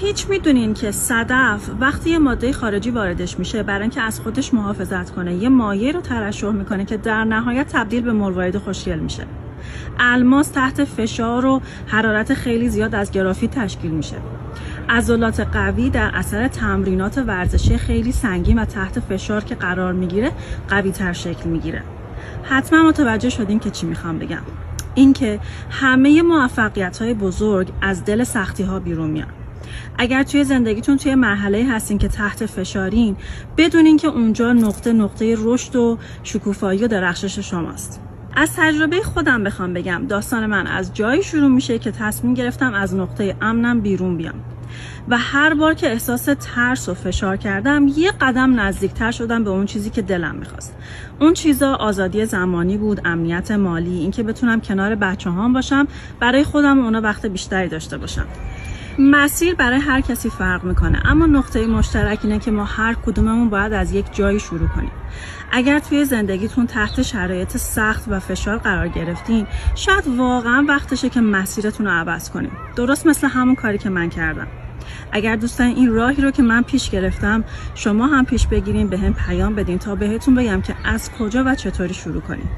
هیچ میدونین که صدف وقتی یه ماده خارجی واردش میشه برای اینکه از خودش محافظت کنه یه مایع رو ترشح میکنه که در نهایت تبدیل به مروارید خوشگل میشه. الماس تحت فشار و حرارت خیلی زیاد از گرافیت تشکیل میشه. عضلات قوی در اثر تمرینات ورزشی خیلی سنگین و تحت فشار که قرار میگیره قوی تر شکل میگیره. حتما متوجه شدین که چی میخوام بگم. اینکه همه موفقیت‌های بزرگ از دل سختی‌ها بیرون میان. اگر توی زندگیتون توی مرحله هستین که تحت فشارین، بدونین که اونجا نقطه رشد و شکوفایی و درخشش شماست. از تجربه خودم بخوام بگم، داستان من از جایی شروع میشه که تصمیم گرفتم از نقطه امنم بیرون بیام و هر بار که احساس ترس و فشار کردم یه قدم نزدیکتر شدم به اون چیزی که دلم میخواست. اون چیزا آزادی زمانی بود، امنیت مالی، اینکه بتونم کنار بچه‌هام باشم، برای خودم اونا وقت بیشتری داشته باشم. مسیر برای هر کسی فرق میکنه، اما نقطه مشترک اینه که ما هر کدوممون باید از یک جایی شروع کنیم. اگر توی زندگیتون تحت شرایط سخت و فشار قرار گرفتین، شاید واقعا وقتشه که مسیرتون رو عوض کنیم. درست مثل همون کاری که من کردم. اگر دوستان این راهی رو که من پیش گرفتم شما هم پیش بگیرین، بهم پیام بدین تا بهتون بگم که از کجا و چطوری شروع کنیم.